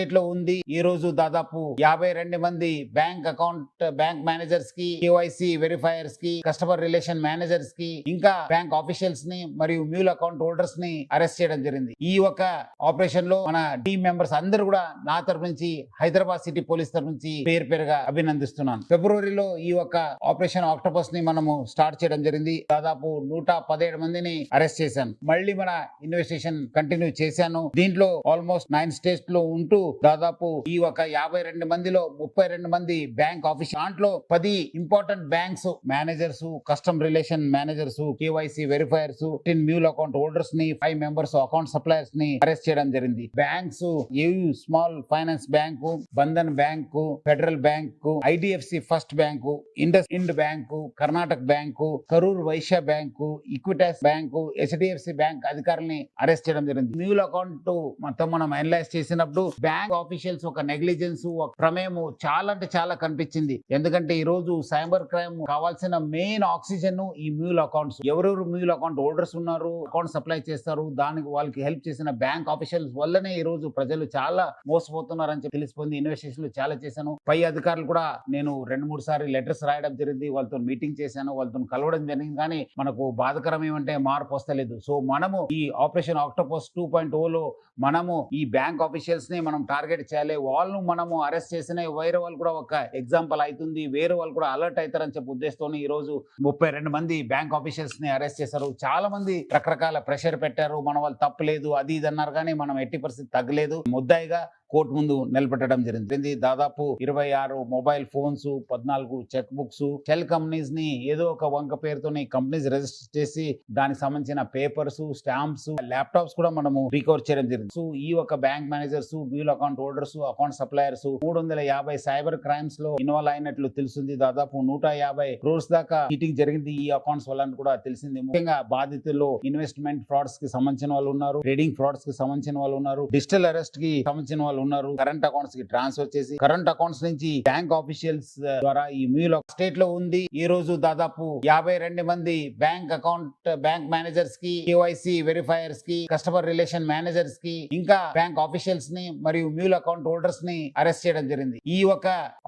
State లో ఉంది. ఈ రోజు దాదాపు 52 మంది బ్యాంక్ మేనేజర్స్ కి, కేవైసీ వెరిఫైయర్స్ కి, కస్టమర్ రిలేషన్ మేనేజర్స్ కి, ఇంకా బ్యాంక్ ఆఫీషియల్స్ ని మరియు మ్యూల్ అకౌంట్ హోల్డర్స్ ని అరెస్ట్ చేయడం జరిగింది. ఈ ఒక ఆపరేషన్ లో మన టీం మెంబర్స్ అందరూ కూడా నా తరపు నుంచి, హైదరాబాద్ సిటీ పోలీస్ తరపు నుంచి పేరుగా అభినందిస్తున్నాను. ఫిబ్రవరిలో ఈ ఒక ఆపరేషన్ ఆక్టోపస్ ని మనము స్టార్ట్ చేయడం జరిగింది. దాదాపు 117 మందిని అరెస్ట్ చేశాను. మళ్ళీ మన ఇన్వెస్టిగేషన్ కంటిన్యూ చేశాను. దీంట్లో ఆల్మోస్ట్ 9 స్టేట్స్ లో ఉంటూ దాదాపు ఈ ఒక 52 మందిలో 32 మంది బ్యాంక్ ఆఫీస్, దాంట్లో 10 important banks managers, custom relation managers, KYC verifiers, 10 mule account holders ని, 5 మెంబర్స్ అకౌంట్ సప్లయర్స్ ని అరెస్ట్ చేయడం జరిగింది. Banks AU small finance bank, Bandhan bank, Federal bank, IDFC first bank, IndusInd bank, Karnataka bank, Karur Vysya bank, Equitas bank, HDFC bank అధికారుల్ని arrest చేయడం జరిగింది. Mule account మొత్తం మనం analyse చేసినప్పుడు బ్యాంక్ ఆఫీషియల్స్ ఒక నెగ్లిజెన్స్, ఒక ప్రమేయం చాలా అంటే చాలా కనిపించింది. ఎందుకంటే ఈ రోజు సైబర్ క్రైమ్ కావాల్సిన మెయిన్ ఆక్సిజన్ ఈ మ్యూల్ అకౌంట్స్. ఎవరెవరు మ్యూల్ అకౌంట్ హోల్డర్స్ ఉన్నారు, అకౌంట్ సప్లై చేస్తారు, దానికి వాళ్ళకి హెల్ప్ చేసిన బ్యాంక్ ఆఫీషియల్స్ వల్లనే ఈ రోజు ప్రజలు చాలా మోసపోతున్నారని చెప్పి తెలిసిపోయింది. ఇన్వెస్టిగేషన్లు చాలా చేశాను. పై అధికారులు కూడా నేను 2-3 సార్లు లెటర్స్ రాయడం జరిగింది. వాళ్ళతో మీటింగ్ చేశాను, వాళ్ళతో కలవడం జరిగింది. కానీ మనకు బాధకరం ఏమంటే మార్పు వస్తలేదు. సో మనము ఈ ఆపరేషన్ ఆక్టోపస్ 2.0 మనము ఈ బ్యాంక్ ఆఫీషియల్స్ ని మనం టార్గెట్ చేయాలి. వాళ్ళను మనము అరెస్ట్ చేసిన వేరే వాళ్ళు కూడా ఒక ఎగ్జాంపుల్ అవుతుంది, వేరే వాళ్ళు కూడా అలర్ట్ అవుతారని చెప్పి ఉద్దేశంతో ఈ రోజు 32 మంది బ్యాంక్ ఆఫీషియల్స్ ని అరెస్ట్ చేశారు. చాలా మంది రకరకాల ప్రెషర్ పెట్టారు, మన వాళ్ళు తప్పలేదు అది ఇది అన్నారు. కానీ మనం ఎట్టి పరిస్థితి తగ్గలేదు. ముద్దాయిగా కోర్టు ముందు నిలబెట్టడం జరిగింది. దాదాపు 26 mobile phones, 14 cheque books, shell companies ని ఏదో ఒక వంక పేరుతోని కంపెనీస్ రిజిస్టర్ చేసి దానికి సంబంధించిన పేపర్స్, స్టాంప్స్, ల్యాప్టాప్స్ కూడా మనము రికవర్ చేయడం జరిగింది. సో ఈ ఒక bank managers, mule account holders, account suppliers 350 cyber crimes లో ఇన్వాల్వ్ అయినట్లు తెలిసింది. దాదాపు 150 crores దాకా చీటింగ్ జరిగింది ఈ అకౌంట్స్ వల్ల కూడా తెలిసింది. ముఖ్యంగా బాధితుల్లో ఇన్వెస్ట్మెంట్ ఫ్రాడ్స్ కి సంబంధించిన వాళ్ళు ఉన్నారు, ట్రేడింగ్ ఫ్రాడ్స్ కి సంబంధించిన వాళ్ళు ఉన్నారు, డిజిటల్ అరెస్ట్ కి సంబంధించిన వాళ్ళు ఉన్నారు, కరెంట్ అకౌంట్స్ కి ట్రాన్స్ఫర్ చేసి కరెంట్ అకౌంట్స్ నుంచి బ్యాంక్ ఆఫీషియల్స్ ద్వారా ఈ మ్యూల్ స్టేట్ లో ఉంది. ఈ రోజు దాదాపు 52 మంది బ్యాంక్ మేనేజర్స్ కి, కేవైసీ వెరిఫైయర్స్ కి, కస్టమర్ రిలేషన్ మేనేజర్స్ కి, ఇంకా బ్యాంక్ ఆఫీషియల్స్ ని మరియు మ్యూల్ అకౌంట్ హోల్డర్స్ ని అరెస్ట్ చేయడం జరిగింది. ఈ ఒక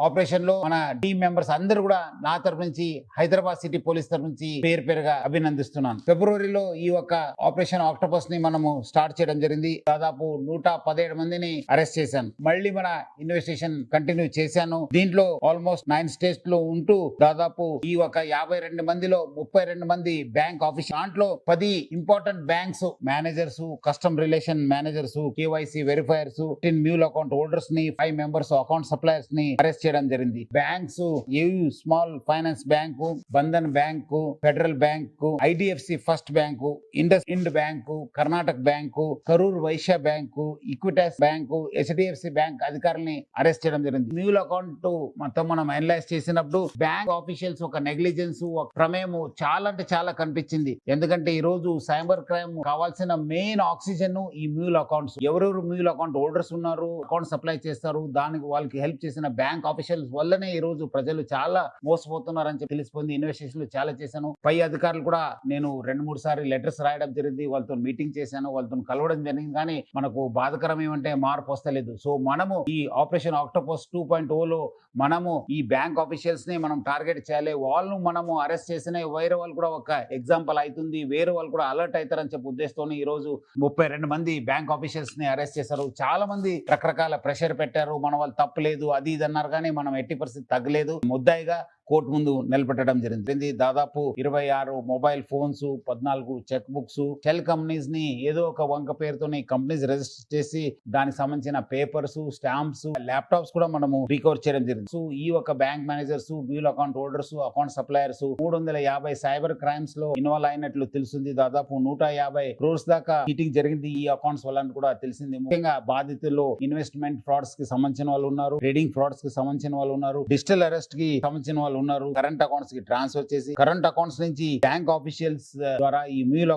ఆపరేషన్ లో మన టీం మెంబర్స్ అందరూ కూడా నా తరపు నుంచి, హైదరాబాద్ సిటీ పోలీస్ తరపు నుంచి పేరుగా అభినందిస్తున్నాను. ఫిబ్రవరిలో ఈ ఒక ఆపరేషన్ ఆక్టోపస్ ని మనము స్టార్ట్ చేయడం జరిగింది. దాదాపు 117 మందిని అరెస్ట్ చేశాను. మళ్ళీ మన ఇన్వెస్టిగేషన్ కంటిన్యూ చేశాను. దీంట్లో ఆల్మోస్ట్ 9 స్టేట్స్ లో ఉంటూ దాదాపు ఈ ఒక 52 మందిలో 32 మంది బ్యాంక్ ఆఫీస్, దాంట్లో 10 important banks managers, custom relation managers, KYC verifiers, 10 mule account holders ని, 5 మెంబర్స్ అకౌంట్ సప్లయర్స్ ని అరెస్ట్ చేయడం జరిగింది. Banks AU small finance bank, Bandhan bank, Federal bank, IDFC first bank, IndusInd bank, Karnataka bank, Karur Vysya bank, Equitas bank, HDFC bank అధికారుల్ని arrest చేయడం జరిగింది. Mule account మొత్తం మనం analyse చేసినప్పుడు బ్యాంక్ ఆఫీషియల్స్ ఒక నెగ్లిజెన్స్, ఒక ప్రమేయం చాలా అంటే చాలా కనిపించింది. ఎందుకంటే ఈ రోజు సైబర్ క్రైమ్ కావాల్సిన మెయిన్ ఆక్సిజన్ ఈ మ్యూల్ అకౌంట్స్. ఎవరెవరు మ్యూల్ అకౌంట్ హోల్డర్స్ ఉన్నారు, అకౌంట్ సప్లై చేస్తారు, దానికి వాళ్ళకి హెల్ప్ చేసిన బ్యాంక్ ఆఫీషియల్స్ వల్లనే ఈ రోజు ప్రజలు చాలా మోసపోతున్నారని చెప్పి తెలిసిపోయింది. ఇన్వెస్టిగేషన్లు చాలా చేశాను. పై అధికారులు కూడా నేను 2-3 సార్లు లెటర్స్ రాయడం జరిగింది, వాళ్ళతో మీటింగ్ చేశాను, వాళ్ళతో కలవడం జరిగింది. కానీ మనకు బాధకరం ఏమంటే మార్పు వస్తలేదు. సో మనము ఈ ఆపరేషన్ ఆక్టోపస్ 2.0 మనము ఈ బ్యాంక్ ఆఫీషియల్స్ ని మనం టార్గెట్ చేయాలి. వాళ్ళను మనము అరెస్ట్ చేసిన వేరే వాళ్ళు కూడా ఒక ఎగ్జాంపుల్ అవుతుంది, వేరే వాళ్ళు కూడా అలర్ట్ అవుతారని చెప్పి ఉద్దేశంతో ఈ రోజు 32 మంది బ్యాంక్ ఆఫీషియల్స్ ని అరెస్ట్ చేశారు. చాలా మంది రకరకాల ప్రెషర్ పెట్టారు, మన వాళ్ళు తప్పలేదు అది ఇది అన్నారు. కానీ మనం ఎట్టి పరిస్థితి తగ్గలేదు. ముద్దాయిగా కోర్టు ముందు నిలబెట్టడం జరిగింది. దాదాపు 26 mobile phones, 14 cheque books, shell companies ని ఏదో ఒక వంక పేరుతోని కంపెనీస్ రిజిస్టర్ చేసి దానికి సంబంధించిన పేపర్స్, స్టాంప్స్, ల్యాప్టాప్స్ కూడా మనము రికవర్ చేయడం జరిగింది. సో ఈ ఒక bank managers, mule account holders, account suppliers 350 cyber crimes లో ఇన్వాల్వ్ అయినట్లు తెలిసింది. దాదాపు 150 crores దాకా చీటింగ్ జరిగింది ఈ అకౌంట్స్ వల్ల కూడా తెలిసింది. ముఖ్యంగా బాధితుల్లో ఇన్వెస్ట్మెంట్ ఫ్రాడ్స్ కి సంబంధించిన వాళ్ళు ఉన్నారు, ట్రేడింగ్ ఫ్రాడ్స్ కి సంబంధించిన వాళ్ళు ఉన్నారు, డిజిటల్ అరెస్ట్ కి సంబంధించిన వాళ్ళు ఉన్నారు, కరెంట్ అకౌంట్స్ కి ట్రాన్స్ఫర్ చేసి కరెంట్ అకౌంట్స్ నుంచి బ్యాంక్ ఆఫీషియల్స్ ద్వారా ఈ మ్యూల్